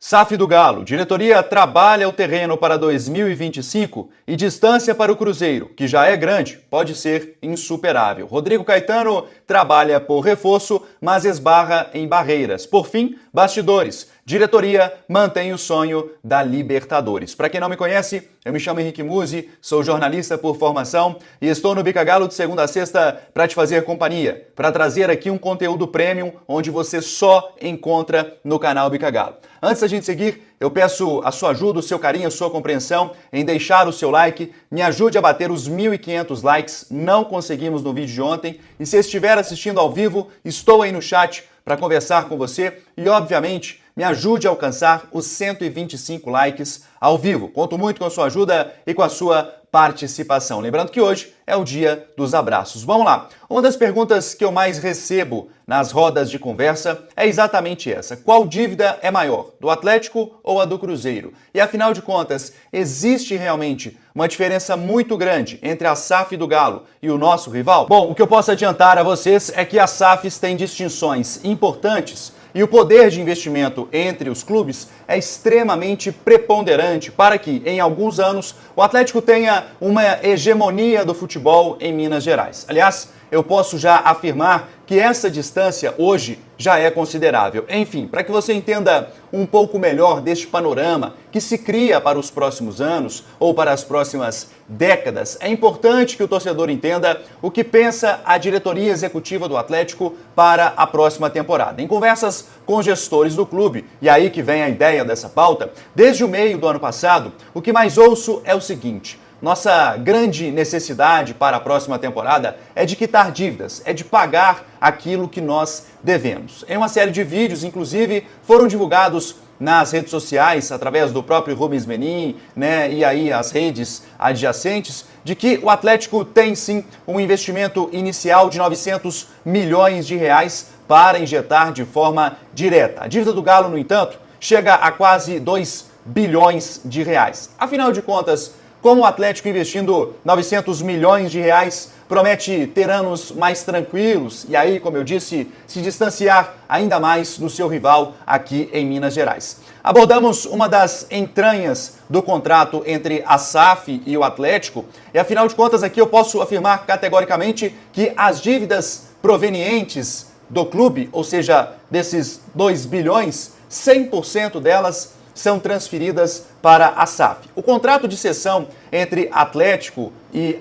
SAF do Galo. Diretoria trabalha o terreno para 2025 e distância para o Cruzeiro, que já é grande, pode ser insuperável. Rodrigo Caetano trabalha por reforço, mas esbarra em barreiras. Por fim, bastidores. Diretoria mantém o sonho da Libertadores. Para quem não me conhece, eu me chamo Henrique Musi, sou jornalista por formação e estou no Bica Galo de segunda a sexta para te fazer companhia, para trazer aqui um conteúdo premium onde você só encontra no canal Bica Galo. Antes da gente seguir, eu peço a sua ajuda, o seu carinho, a sua compreensão em deixar o seu like. Me ajude a bater os 1.500 likes, não conseguimos no vídeo de ontem. E se estiver assistindo ao vivo, estou aí no chat para conversar com você e, obviamente, me ajude a alcançar os 125 likes ao vivo. Conto muito com a sua ajuda e com a sua participação. Lembrando que hoje é o dia dos abraços. Vamos lá. Uma das perguntas que eu mais recebo nas rodas de conversa é exatamente essa. Qual dívida é maior, do Atlético ou a do Cruzeiro? E afinal de contas, existe realmente uma diferença muito grande entre a SAF do Galo e o nosso rival? Bom, o que eu posso adiantar a vocês é que as SAFs têm distinções importantes e o poder de investimento entre os clubes é extremamente preponderante para que, em alguns anos, o Atlético tenha uma hegemonia do futebol em Minas Gerais. Aliás, eu posso já afirmar que essa distância hoje já é considerável. Enfim, para que você entenda um pouco melhor deste panorama que se cria para os próximos anos ou para as próximas décadas, é importante que o torcedor entenda o que pensa a diretoria executiva do Atlético para a próxima temporada. Em conversas com gestores do clube, e aí que vem a ideia dessa pauta, desde o meio do ano passado, o que mais ouço é o seguinte: nossa grande necessidade para a próxima temporada é de quitar dívidas, é de pagar aquilo que nós devemos. Em uma série de vídeos, inclusive, foram divulgados nas redes sociais, através do próprio Rubens Menin, e aí as redes adjacentes, de que o Atlético tem sim um investimento inicial de 900 milhões de reais para injetar de forma direta. A dívida do Galo, no entanto, chega a quase 2 bilhões de reais. Afinal de contas, como o Atlético investindo 900 milhões de reais promete ter anos mais tranquilos e aí, como eu disse, se distanciar ainda mais do seu rival aqui em Minas Gerais. Abordamos uma das entranhas do contrato entre a SAF e o Atlético e, afinal de contas, aqui eu posso afirmar categoricamente que as dívidas provenientes do clube, ou seja, desses 2 bilhões, 100% delas são transferidas para a SAF. O contrato de cessão entre Atlético e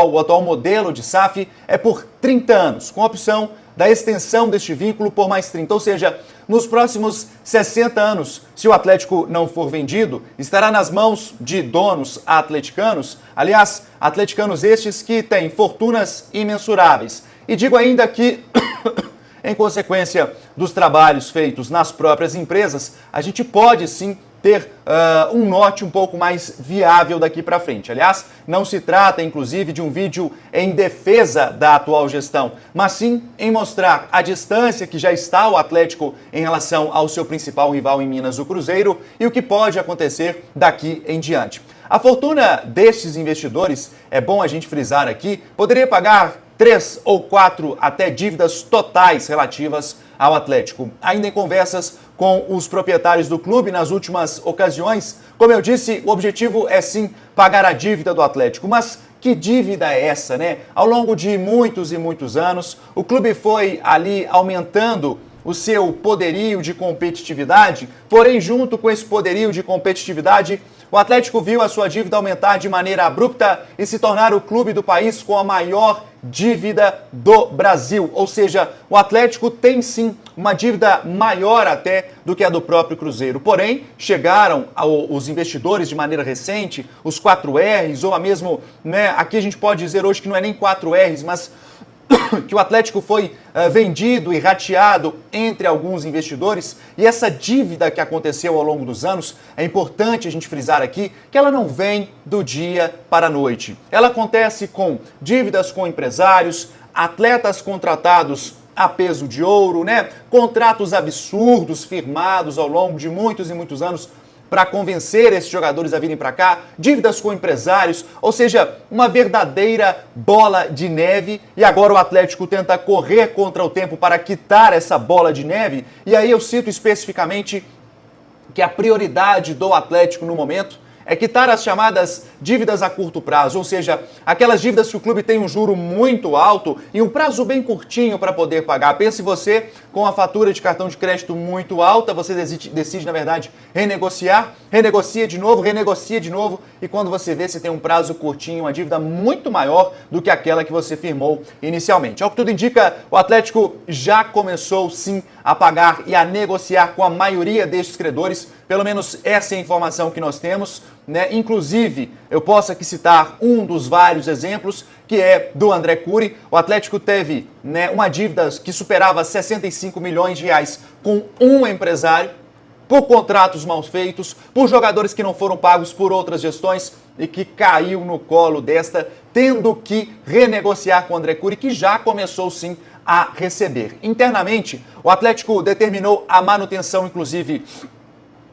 o atual modelo de SAF é por 30 anos, com a opção da extensão deste vínculo por mais 30. Ou seja, nos próximos 60 anos, se o Atlético não for vendido, estará nas mãos de donos atleticanos, aliás, atleticanos estes que têm fortunas imensuráveis. E digo ainda que em consequência dos trabalhos feitos nas próprias empresas, a gente pode sim ter um norte um pouco mais viável daqui para frente. Aliás, não se trata, inclusive, de um vídeo em defesa da atual gestão, mas sim em mostrar a distância que já está o Atlético em relação ao seu principal rival em Minas, o Cruzeiro, e o que pode acontecer daqui em diante. A fortuna destes investidores, é bom a gente frisar aqui, poderia pagar 3 ou 4 até dívidas totais relativas ao Atlético. Ainda em conversas com os proprietários do clube nas últimas ocasiões, como eu disse, o objetivo é sim pagar a dívida do Atlético. Mas que dívida é essa, né? Ao longo de muitos e muitos anos, o clube foi ali aumentando o seu poderio de competitividade, porém, junto com esse poderio de competitividade, o Atlético viu a sua dívida aumentar de maneira abrupta e se tornar o clube do país com a maior dívida do Brasil. Ou seja, o Atlético tem sim uma dívida maior até do que a do próprio Cruzeiro. Porém, chegaram os investidores de maneira recente, os 4Rs, ou a mesmo, aqui a gente pode dizer hoje que não é nem 4Rs, mas que o Atlético foi vendido e rateado entre alguns investidores, e essa dívida que aconteceu ao longo dos anos, é importante a gente frisar aqui que ela não vem do dia para a noite. Ela acontece com dívidas com empresários, atletas contratados a peso de ouro, contratos absurdos firmados ao longo de muitos e muitos anos para convencer esses jogadores a virem para cá, dívidas com empresários, ou seja, uma verdadeira bola de neve. E agora o Atlético tenta correr contra o tempo para quitar essa bola de neve. E aí eu cito especificamente que a prioridade do Atlético no momento é quitar as chamadas dívidas a curto prazo, ou seja, aquelas dívidas que o clube tem um juro muito alto e um prazo bem curtinho para poder pagar. Pense você com a fatura de cartão de crédito muito alta, você decide na verdade, renegocia de novo, e quando você vê, você tem um prazo curtinho, uma dívida muito maior do que aquela que você firmou inicialmente. Ao que tudo indica, o Atlético já começou sim a pagar e a negociar com a maioria destes credores, pelo menos essa é a informação que nós temos, né? Inclusive, eu posso aqui citar um dos vários exemplos, que é do André Curi. O Atlético teve, né, uma dívida que superava 65 milhões de reais com um empresário, por contratos mal feitos, por jogadores que não foram pagos por outras gestões e que caiu no colo desta, tendo que renegociar com o André Curi, que já começou sim a receber. Internamente, o Atlético determinou a manutenção, inclusive,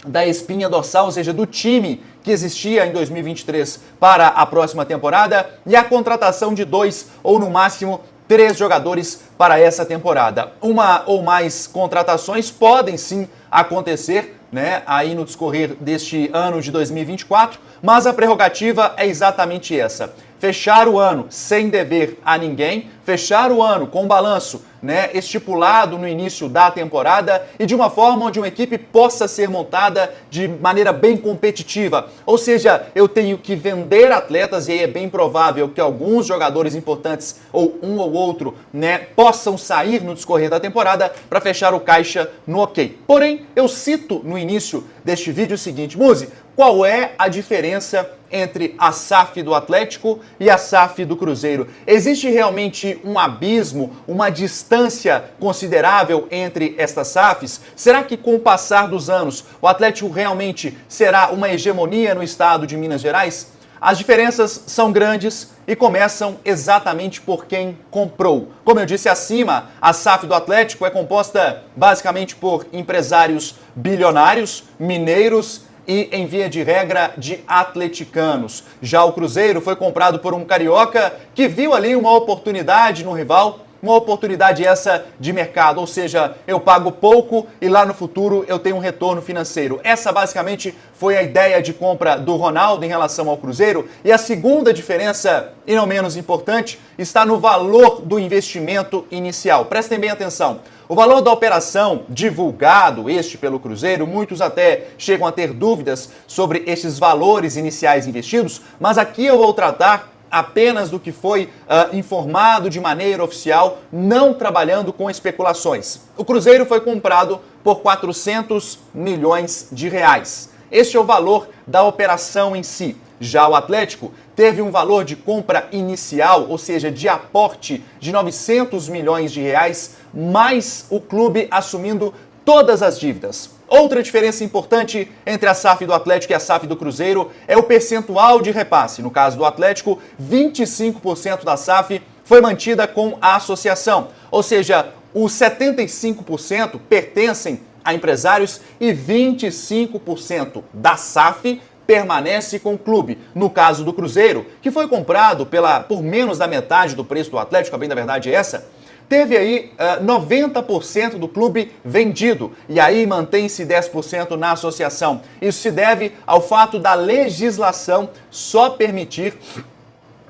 da espinha dorsal, ou seja, do time que existia em 2023 para a próxima temporada, e a contratação de 2 ou no máximo 3 jogadores para essa temporada. Uma ou mais contratações podem sim acontecer, né, aí no discorrer deste ano de 2024, mas a prerrogativa é exatamente essa: fechar o ano sem dever a ninguém, fechar o ano com balanço, né, estipulado no início da temporada e de uma forma onde uma equipe possa ser montada de maneira bem competitiva. Ou seja, eu tenho que vender atletas e aí é bem provável que alguns jogadores importantes, ou um ou outro, né, possam sair no discorrer da temporada para fechar o caixa no ok. Porém, eu cito no início deste vídeo o seguinte: Muzi, qual é a diferença entre a SAF do Atlético e a SAF do Cruzeiro? Existe realmente um abismo, uma distância considerável entre estas SAFs? Será que com o passar dos anos o Atlético realmente será uma hegemonia no estado de Minas Gerais? As diferenças são grandes e começam exatamente por quem comprou. Como eu disse acima, a SAF do Atlético é composta basicamente por empresários bilionários, mineiros e, em via de regra, de atleticanos. Já o Cruzeiro foi comprado por um carioca que viu ali uma oportunidade no rival, uma oportunidade essa de mercado, ou seja, eu pago pouco e lá no futuro eu tenho um retorno financeiro. Essa basicamente foi a ideia de compra do Ronaldo em relação ao Cruzeiro. E a segunda diferença, e não menos importante, está no valor do investimento inicial. Prestem bem atenção. O valor da operação divulgado pelo Cruzeiro, muitos até chegam a ter dúvidas sobre esses valores iniciais investidos, mas aqui eu vou tratar apenas do que foi informado de maneira oficial, não trabalhando com especulações. O Cruzeiro foi comprado por 400 milhões de reais. Este é o valor da operação em si. Já o Atlético teve um valor de compra inicial, ou seja, de aporte de 900 milhões de reais, mais o clube assumindo todas as dívidas. Outra diferença importante entre a SAF do Atlético e a SAF do Cruzeiro é o percentual de repasse. No caso do Atlético, 25% da SAF foi mantida com a associação, ou seja, os 75% pertencem a empresários e 25% da SAF permanece com o clube. No caso do Cruzeiro, que foi comprado por menos da metade do preço do Atlético, a bem da verdade é essa, teve aí 90% do clube vendido e aí mantém-se 10% na associação. Isso se deve ao fato da legislação só permitir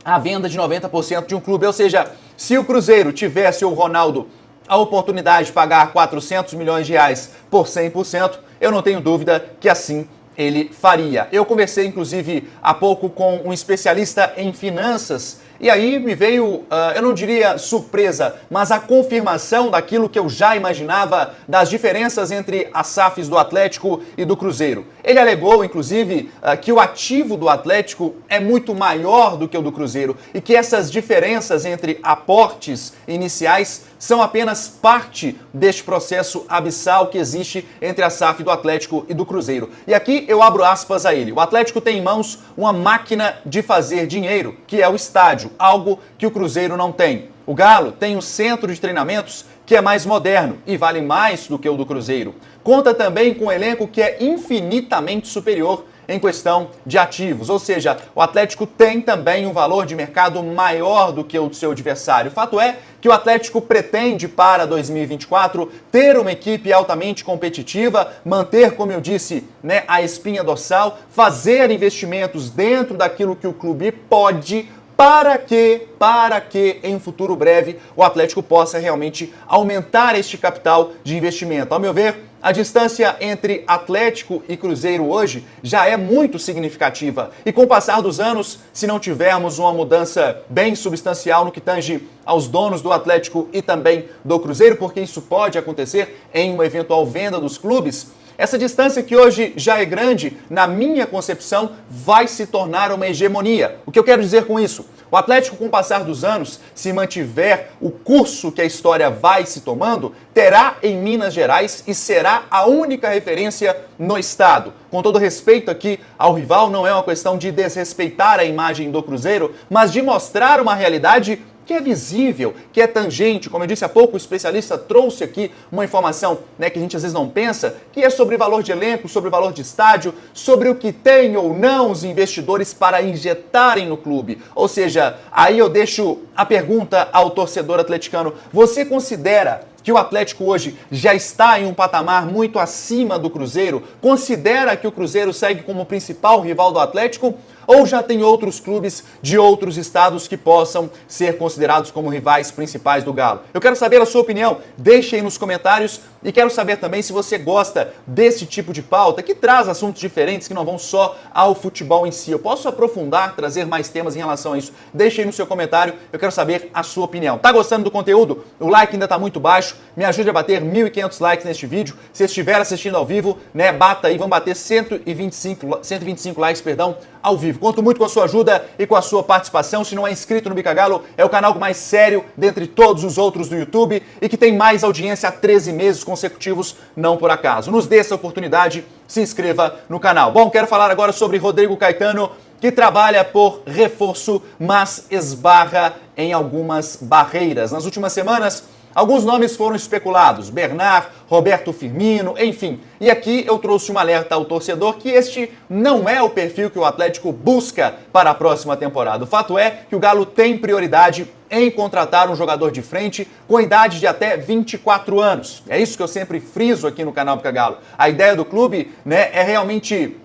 a venda de 90% de um clube. Ou seja, se o Cruzeiro tivesse o Ronaldo a oportunidade de pagar 400 milhões de reais por 100%, eu não tenho dúvida que assim ele faria. Eu conversei, inclusive, há pouco com um especialista em finanças e aí me veio, eu não diria surpresa, mas a confirmação daquilo que eu já imaginava das diferenças entre as SAFs do Atlético e do Cruzeiro. Ele alegou, inclusive, que o ativo do Atlético é muito maior do que o do Cruzeiro e que essas diferenças entre aportes iniciais são apenas parte deste processo abissal que existe entre a SAF do Atlético e do Cruzeiro. E aqui eu abro aspas a ele. O Atlético tem em mãos uma máquina de fazer dinheiro, que é o estádio, algo que o Cruzeiro não tem. O Galo tem um centro de treinamentos que é mais moderno e vale mais do que o do Cruzeiro. Conta também com um elenco que é infinitamente superior em questão de ativos, ou seja, o Atlético tem também um valor de mercado maior do que o do seu adversário. O fato é que o Atlético pretende para 2024 ter uma equipe altamente competitiva, manter, como eu disse, né, a espinha dorsal, fazer investimentos dentro daquilo que o clube pode, para que em um futuro breve o Atlético possa realmente aumentar este capital de investimento. Ao meu ver, a distância entre Atlético e Cruzeiro hoje já é muito significativa. E com o passar dos anos, se não tivermos uma mudança bem substancial no que tange aos donos do Atlético e também do Cruzeiro, porque isso pode acontecer em uma eventual venda dos clubes, essa distância que hoje já é grande, na minha concepção, vai se tornar uma hegemonia. O que eu quero dizer com isso? O Atlético, com o passar dos anos, se mantiver o curso que a história vai se tomando, terá em Minas Gerais e será a única referência no estado. Com todo respeito aqui ao rival, não é uma questão de desrespeitar a imagem do Cruzeiro, mas de mostrar uma realidade que é visível, que é tangente. Como eu disse há pouco, o especialista trouxe aqui uma informação, né, que a gente às vezes não pensa, que é sobre valor de elenco, sobre valor de estádio, sobre o que tem ou não os investidores para injetarem no clube. Ou seja, aí eu deixo a pergunta ao torcedor atleticano: você considera que o Atlético hoje já está em um patamar muito acima do Cruzeiro? Considera que o Cruzeiro segue como o principal rival do Atlético? Ou já tem outros clubes de outros estados que possam ser considerados como rivais principais do Galo? Eu quero saber a sua opinião, deixe aí nos comentários, e quero saber também se você gosta desse tipo de pauta que traz assuntos diferentes, que não vão só ao futebol em si. Eu posso aprofundar, trazer mais temas em relação a isso? Deixe aí no seu comentário, eu quero saber a sua opinião. Tá gostando do conteúdo? O like ainda tá muito baixo, me ajude a bater 1.500 likes neste vídeo. Se estiver assistindo ao vivo, né, bata aí, vamos bater 125 likes, perdão, ao vivo. Conto muito com a sua ajuda e com a sua participação. Se não é inscrito no Bica Galo, é o canal mais sério dentre todos os outros do YouTube e que tem mais audiência há 13 meses consecutivos, não por acaso. Nos dê essa oportunidade, se inscreva no canal. Bom, quero falar agora sobre Rodrigo Caetano, que trabalha por reforço, mas esbarra em algumas barreiras. Nas últimas semanas, alguns nomes foram especulados: Bernard, Roberto Firmino, enfim. E aqui eu trouxe um alerta ao torcedor que este não é o perfil que o Atlético busca para a próxima temporada. O fato é que o Galo tem prioridade em contratar um jogador de frente com idade de até 24 anos. É isso que eu sempre friso aqui no canal Bica Galo. A ideia do clube, né, é realmente,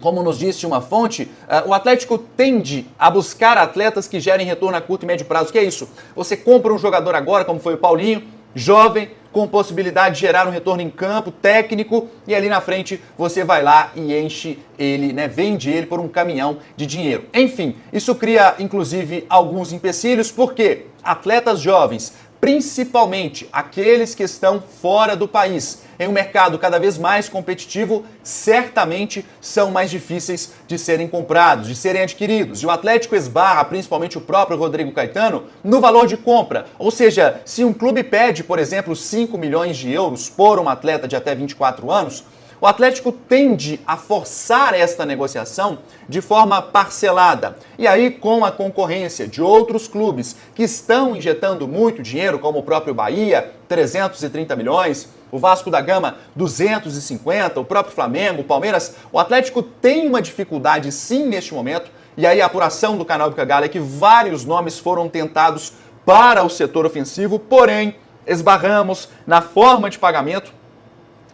como nos disse uma fonte, o Atlético tende a buscar atletas que gerem retorno a curto e médio prazo. O que é isso? Você compra um jogador agora, como foi o Paulinho, jovem, com possibilidade de gerar um retorno em campo, técnico, e ali na frente você vai lá e enche ele, né, vende ele por um caminhão de dinheiro. Enfim, isso cria inclusive alguns empecilhos, porque atletas jovens, principalmente aqueles que estão fora do país, em um mercado cada vez mais competitivo, certamente são mais difíceis de serem comprados, de serem adquiridos. E o Atlético esbarra, principalmente o próprio Rodrigo Caetano, no valor de compra. Ou seja, se um clube pede, por exemplo, 5 milhões de euros por um atleta de até 24 anos, o Atlético tende a forçar esta negociação de forma parcelada. E aí, com a concorrência de outros clubes que estão injetando muito dinheiro, como o próprio Bahia, 330 milhões, o Vasco da Gama, 250, o próprio Flamengo, o Palmeiras, o Atlético tem uma dificuldade sim neste momento. E aí a apuração do canal Bica Galo é que vários nomes foram tentados para o setor ofensivo, porém esbarramos na forma de pagamento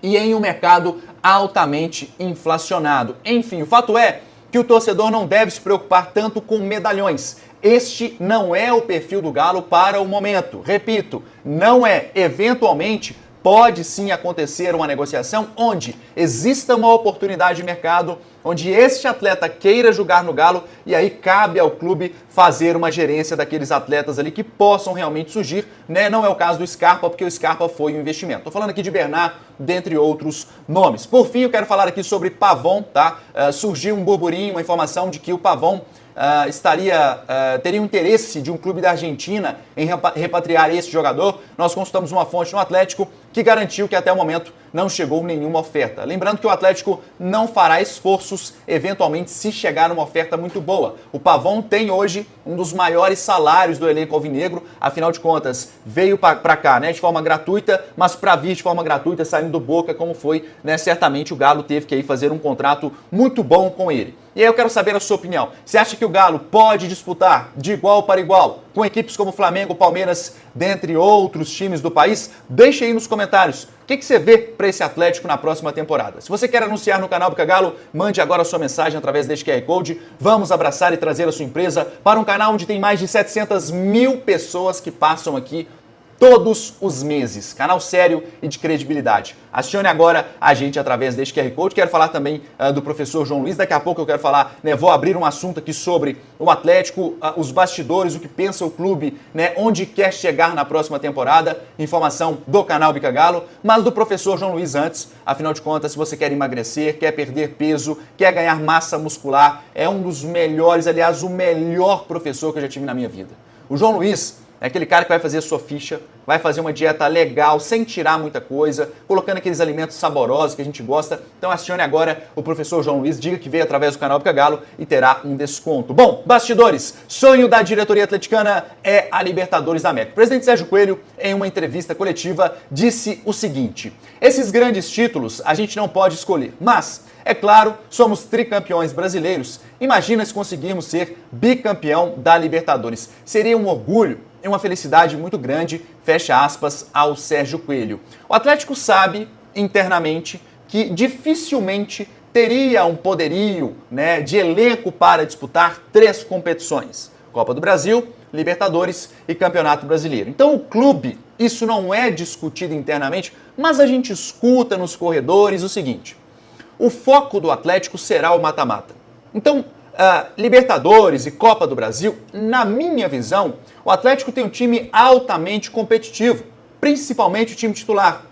e em um mercado altamente inflacionado. Enfim, o fato é que o torcedor não deve se preocupar tanto com medalhões. Este não é o perfil do Galo para o momento. Repito, não é. Eventualmente, pode sim acontecer uma negociação onde exista uma oportunidade de mercado, onde este atleta queira jogar no Galo, e aí cabe ao clube fazer uma gerência daqueles atletas ali que possam realmente surgir, né? Não é o caso do Scarpa, porque o Scarpa foi um investimento. Tô falando aqui de Bernard, dentre outros nomes. Por fim, eu quero falar aqui sobre Pavon, tá? Surgiu um burburinho, uma informação de que o Pavon teria um interesse de um clube da Argentina em repatriar esse jogador. Nós consultamos uma fonte no Atlético que garantiu que até o momento não chegou nenhuma oferta. Lembrando que o Atlético não fará esforços, eventualmente, se chegar numa oferta muito boa. O Pavão tem hoje um dos maiores salários do elenco alvinegro, afinal de contas, veio para cá, né, de forma gratuita, mas para vir de forma gratuita, saindo do Boca, como foi, né, certamente o Galo teve que aí fazer um contrato muito bom com ele. E aí eu quero saber a sua opinião. Você acha que o Galo pode disputar de igual para igual com equipes como Flamengo, Palmeiras, dentre outros times do país? Deixe aí nos comentários. O que você vê para esse Atlético na próxima temporada? Se você quer anunciar no canal Bica Galo, mande agora a sua mensagem através deste QR Code. Vamos abraçar e trazer a sua empresa para um canal onde tem mais de 700 mil pessoas que passam aqui todos os meses. Canal sério e de credibilidade. Acione agora a gente através deste QR Code. Quero falar também do professor João Luiz. Daqui a pouco eu quero falar, né, vou abrir um assunto aqui sobre o Atlético, os bastidores, o que pensa o clube, né, onde quer chegar na próxima temporada. Informação do canal Bica Galo, mas do professor João Luiz antes. Afinal de contas, se você quer emagrecer, quer perder peso, quer ganhar massa muscular, é um dos melhores, aliás, o melhor professor que eu já tive na minha vida. O João Luiz é aquele cara que vai fazer a sua ficha, vai fazer uma dieta legal, sem tirar muita coisa, colocando aqueles alimentos saborosos que a gente gosta. Então acione agora o professor João Luiz, diga que veio através do canal Bica Galo e terá um desconto. Bom, bastidores, sonho da diretoria atleticana é a Libertadores da América. O presidente Sérgio Coelho, em uma entrevista coletiva, disse o seguinte: esses grandes títulos a gente não pode escolher, mas, é claro, somos tricampeões brasileiros. Imagina se conseguirmos ser bicampeão da Libertadores. Seria um orgulho e uma felicidade muito grande, fecha aspas, ao Sérgio Coelho. O Atlético sabe, internamente, que dificilmente teria um poderio, né, de elenco para disputar 3 competições: Copa do Brasil, Libertadores e Campeonato Brasileiro. Então o clube, isso não é discutido internamente, mas a gente escuta nos corredores o seguinte: o foco do Atlético será o mata-mata. Então, Libertadores e Copa do Brasil, na minha visão, o Atlético tem um time altamente competitivo, principalmente o time titular.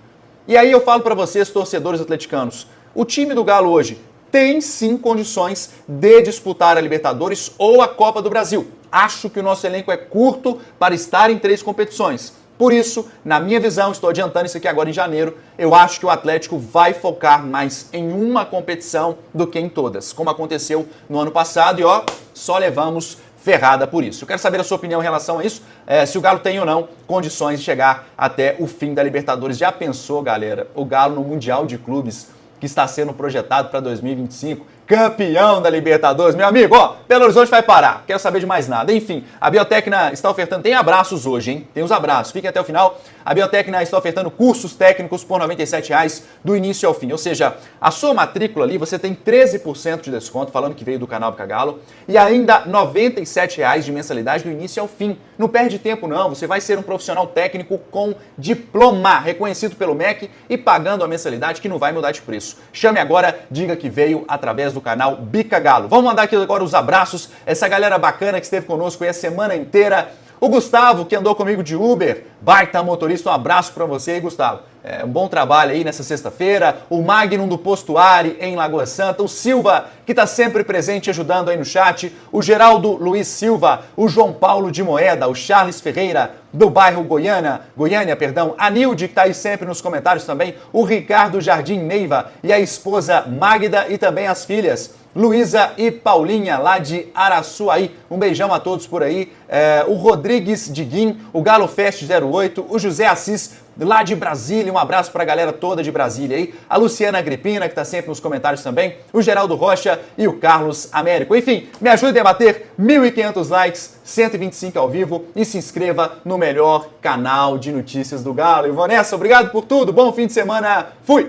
E aí eu falo para vocês, torcedores atleticanos, o time do Galo hoje tem sim condições de disputar a Libertadores ou a Copa do Brasil. Acho que o nosso elenco é curto para estar em 3 competições. Por isso, na minha visão, estou adiantando isso aqui agora em janeiro, eu acho que o Atlético vai focar mais em uma competição do que em todas, como aconteceu no ano passado, e ó, só levamos ferrada por isso. Eu quero saber a sua opinião em relação a isso, se o Galo tem ou não condições de chegar até o fim da Libertadores. Já pensou, galera, o Galo no Mundial de Clubes que está sendo projetado para 2025, campeão da Libertadores, meu amigo, ó, Belo Horizonte vai parar, quero saber de mais nada. Enfim, a Biotecna está ofertando, tem abraços hoje, hein? Tem os abraços, fiquem até o final. A Biotecna está ofertando cursos técnicos por R$ 97,00 do início ao fim, ou seja, a sua matrícula ali, você tem 13% de desconto, falando que veio do canal Bica Galo, e ainda R$ 97,00 de mensalidade do início ao fim. Não perde tempo não, você vai ser um profissional técnico com diploma, reconhecido pelo MEC e pagando a mensalidade que não vai mudar de preço. Chame agora, diga que veio através do canal Bica Galo. Vamos mandar aqui agora os abraços, essa galera bacana que esteve conosco aí a semana inteira. O Gustavo, que andou comigo de Uber, baita motorista, um abraço pra você aí, Gustavo. Um bom trabalho aí nessa sexta-feira. O Magnum do Postuari em Lagoa Santa. O Silva, que tá sempre presente ajudando aí no chat. O Geraldo Luiz Silva. O João Paulo de Moeda. O Charles Ferreira, do bairro Goiânia. A Nilde, que tá aí sempre nos comentários também. O Ricardo Jardim Neiva. E a esposa Magda e também as filhas Luísa e Paulinha, lá de Araçuaí. Um beijão a todos por aí. O Rodrigues Diguim, o Galo Fest 08, o José Assis, lá de Brasília. Um abraço para a galera toda de Brasília aí. A Luciana Agripina, que está sempre nos comentários também. O Geraldo Rocha e o Carlos Américo. Enfim, me ajudem a bater 1.500 likes, 125 ao vivo e se inscreva no melhor canal de notícias do Galo. Eu vou nessa, obrigado por tudo, bom fim de semana, fui!